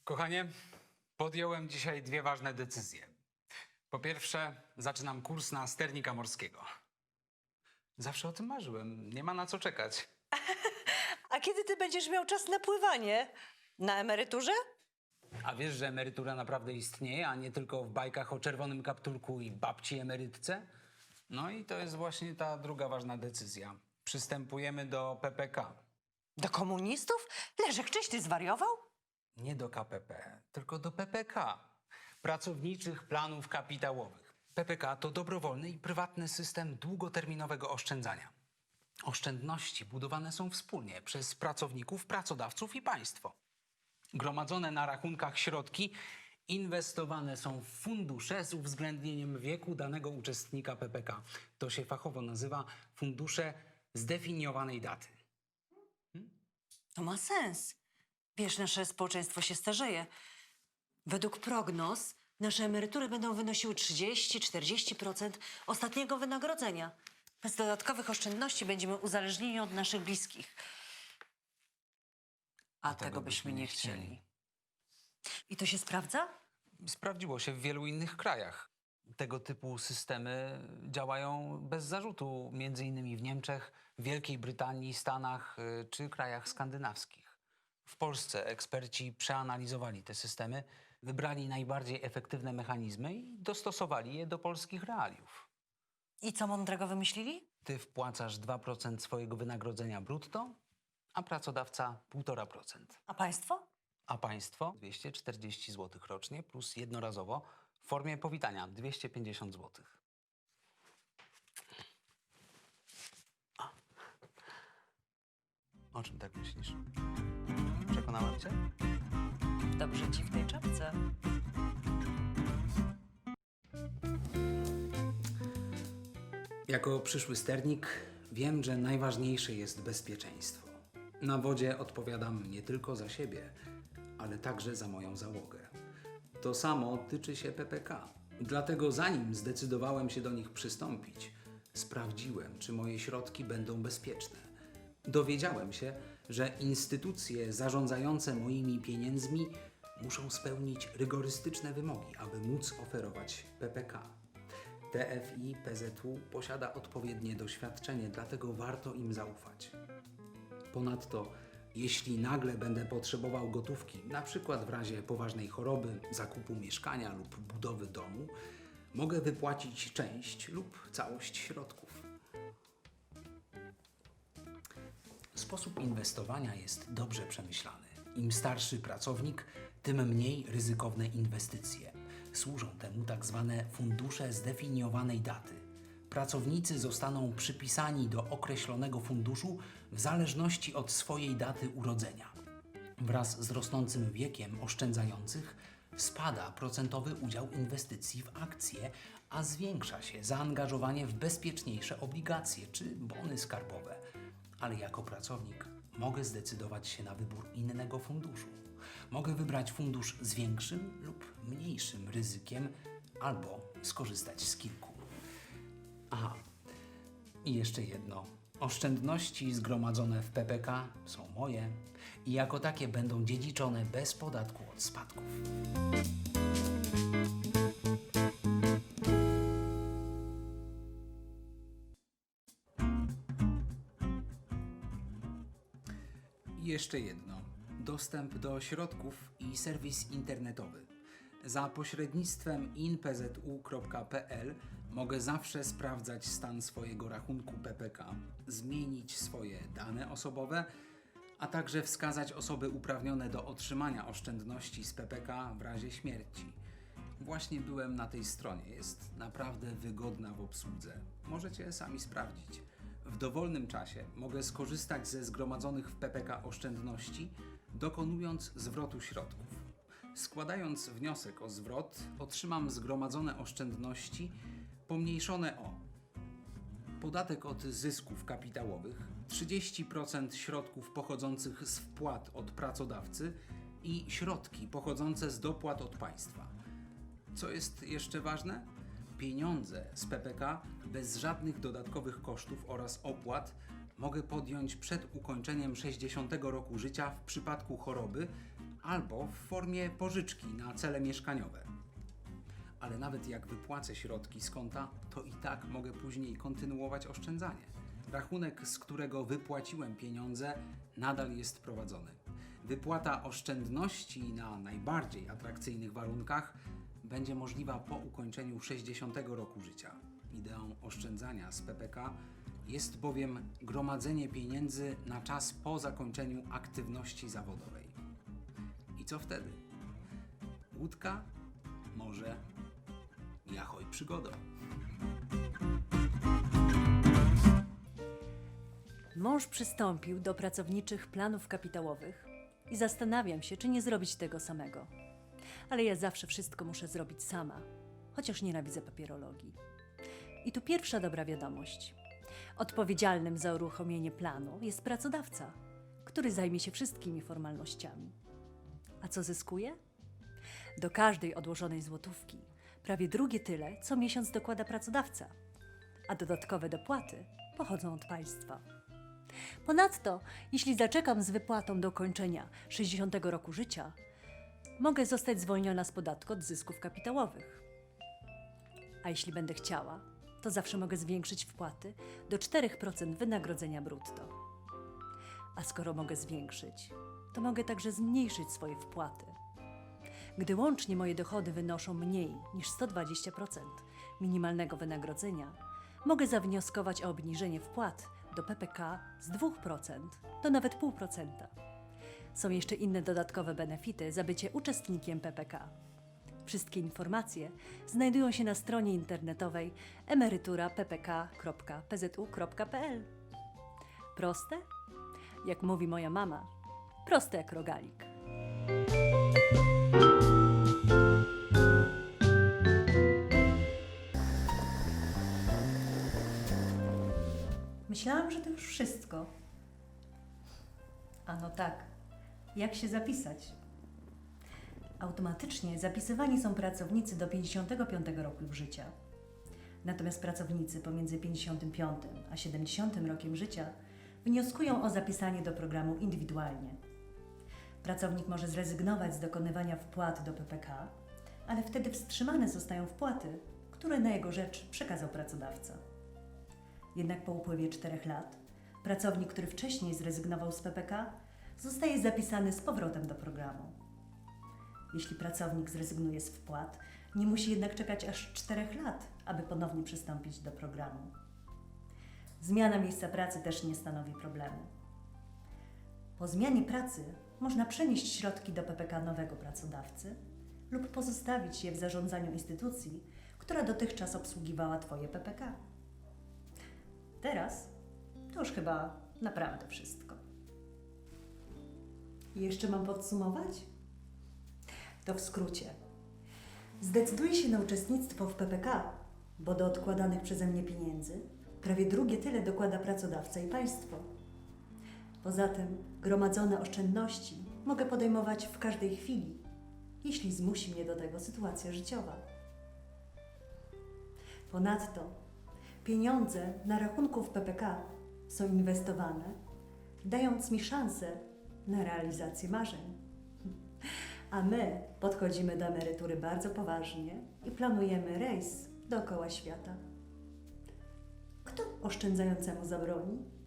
Kochanie, podjąłem dzisiaj dwie ważne decyzje. Po pierwsze, zaczynam kurs na sternika morskiego. Zawsze o tym marzyłem, nie ma na co czekać. A kiedy ty będziesz miał czas na pływanie? Na emeryturze? A wiesz, że emerytura naprawdę istnieje, a nie tylko w bajkach o czerwonym kapturku i babci emerytce? No i to jest właśnie ta druga ważna decyzja. Przystępujemy do PPK. Do komunistów? Leszek, czyś ty zwariował? Nie do KPP, tylko do PPK. Pracowniczych Planów Kapitałowych. PPK to dobrowolny i prywatny system długoterminowego oszczędzania. Oszczędności budowane są wspólnie przez pracowników, pracodawców i państwo. Gromadzone na rachunkach środki inwestowane są w fundusze z uwzględnieniem wieku danego uczestnika PPK. To się fachowo nazywa fundusze zdefiniowanej daty. To ma sens. Wiesz, nasze społeczeństwo się starzeje. Według prognoz nasze emerytury będą wynosiły 30-40% ostatniego wynagrodzenia. Bez dodatkowych oszczędności będziemy uzależnieni od naszych bliskich. A tego byśmy nie chcieli. I to się sprawdza? Sprawdziło się w wielu innych krajach. Tego typu systemy działają bez zarzutu, między innymi w Niemczech, Wielkiej Brytanii, Stanach czy krajach skandynawskich. W Polsce eksperci przeanalizowali te systemy, wybrali najbardziej efektywne mechanizmy i dostosowali je do polskich realiów. I co mądrego wymyślili? Ty wpłacasz 2% swojego wynagrodzenia brutto, a pracodawca 1,5%. A państwo? A państwo 240 zł rocznie plus jednorazowo w formie powitania 250 zł. O czym tak myślisz? Przekonałem cię? Dobrze ci w tej czapce. Jako przyszły sternik wiem, że najważniejsze jest bezpieczeństwo. Na wodzie odpowiadam nie tylko za siebie, ale także za moją załogę. To samo tyczy się PPK. Dlatego zanim zdecydowałem się do nich przystąpić, sprawdziłem, czy moje środki będą bezpieczne. Dowiedziałem się, że instytucje zarządzające moimi pieniędzmi muszą spełnić rygorystyczne wymogi, aby móc oferować PPK. TFI PZU posiada odpowiednie doświadczenie, dlatego warto im zaufać. Ponadto, jeśli nagle będę potrzebował gotówki, na przykład w razie poważnej choroby, zakupu mieszkania lub budowy domu, mogę wypłacić część lub całość środków. Sposób inwestowania jest dobrze przemyślany. Im starszy pracownik, tym mniej ryzykowne inwestycje. Służą temu tak zwane fundusze zdefiniowanej daty. Pracownicy zostaną przypisani do określonego funduszu w zależności od swojej daty urodzenia. Wraz z rosnącym wiekiem oszczędzających spada procentowy udział inwestycji w akcje, a zwiększa się zaangażowanie w bezpieczniejsze obligacje czy bony skarbowe. Ale jako pracownik mogę zdecydować się na wybór innego funduszu. Mogę wybrać fundusz z większym lub mniejszym ryzykiem albo skorzystać z kilku. Aha, i jeszcze jedno. Oszczędności zgromadzone w PPK są moje i jako takie będą dziedziczone bez podatku od spadków. I jeszcze jedno. Dostęp do środków i serwis internetowy. Za pośrednictwem inpzu.pl mogę zawsze sprawdzać stan swojego rachunku PPK, zmienić swoje dane osobowe, a także wskazać osoby uprawnione do otrzymania oszczędności z PPK w razie śmierci. Właśnie byłem na tej stronie, jest naprawdę wygodna w obsłudze. Możecie sami sprawdzić. W dowolnym czasie mogę skorzystać ze zgromadzonych w PPK oszczędności, dokonując zwrotu środków. Składając wniosek o zwrot, otrzymam zgromadzone oszczędności pomniejszone o podatek od zysków kapitałowych, 30% środków pochodzących z wpłat od pracodawcy i środki pochodzące z dopłat od państwa. Co jest jeszcze ważne? Pieniądze z PPK bez żadnych dodatkowych kosztów oraz opłat mogę podjąć przed ukończeniem 60 roku życia w przypadku choroby albo w formie pożyczki na cele mieszkaniowe. Ale nawet jak wypłacę środki z konta, to i tak mogę później kontynuować oszczędzanie. Rachunek, z którego wypłaciłem pieniądze, nadal jest prowadzony. Wypłata oszczędności na najbardziej atrakcyjnych warunkach będzie możliwa po ukończeniu 60 roku życia. Ideą oszczędzania z PPK jest bowiem gromadzenie pieniędzy na czas po zakończeniu aktywności zawodowej. I co wtedy? Łódka, morze i ahoj przygodo. Mąż przystąpił do pracowniczych planów kapitałowych i zastanawiam się, czy nie zrobić tego samego. Ale ja zawsze wszystko muszę zrobić sama, chociaż nienawidzę papierologii. I tu pierwsza dobra wiadomość. Odpowiedzialnym za uruchomienie planu jest pracodawca, który zajmie się wszystkimi formalnościami. A co zyskuje? Do każdej odłożonej złotówki prawie drugie tyle co miesiąc dokłada pracodawca, a dodatkowe dopłaty pochodzą od państwa. Ponadto, jeśli zaczekam z wypłatą do kończenia 60 roku życia, mogę zostać zwolniona z podatku od zysków kapitałowych. A jeśli będę chciała, to zawsze mogę zwiększyć wpłaty do 4% wynagrodzenia brutto. A skoro mogę zwiększyć, to mogę także zmniejszyć swoje wpłaty. Gdy łącznie moje dochody wynoszą mniej niż 120% minimalnego wynagrodzenia, mogę zawnioskować o obniżenie wpłat do PPK z 2% do nawet 0,5%. Są jeszcze inne dodatkowe benefity za bycie uczestnikiem PPK. Wszystkie informacje znajdują się na stronie internetowej emerytura.ppk.pzu.pl. Proste? Jak mówi moja mama, proste jak rogalik. Myślałam, że to już wszystko. A no tak, jak się zapisać? Automatycznie zapisywani są pracownicy do 55 roku życia. Natomiast pracownicy pomiędzy 55 a 70 rokiem życia wnioskują o zapisanie do programu indywidualnie. Pracownik może zrezygnować z dokonywania wpłat do PPK, ale wtedy wstrzymane zostają wpłaty, które na jego rzecz przekazał pracodawca. Jednak po upływie 4 lat pracownik, który wcześniej zrezygnował z PPK, zostaje zapisany z powrotem do programu. Jeśli pracownik zrezygnuje z wpłat, nie musi jednak czekać aż 4 lat, aby ponownie przystąpić do programu. Zmiana miejsca pracy też nie stanowi problemu. Po zmianie pracy można przenieść środki do PPK nowego pracodawcy lub pozostawić je w zarządzaniu instytucji, która dotychczas obsługiwała Twoje PPK. Teraz to już chyba naprawdę wszystko. I jeszcze mam podsumować? To w skrócie. Zdecyduję się na uczestnictwo w PPK, bo do odkładanych przeze mnie pieniędzy prawie drugie tyle dokłada pracodawca i państwo. Poza tym gromadzone oszczędności mogę podejmować w każdej chwili, jeśli zmusi mnie do tego sytuacja życiowa. Ponadto pieniądze na rachunku w PPK są inwestowane, dając mi szansę na realizację marzeń. A my podchodzimy do emerytury bardzo poważnie i planujemy rejs dookoła świata. Kto oszczędzającemu zabroni?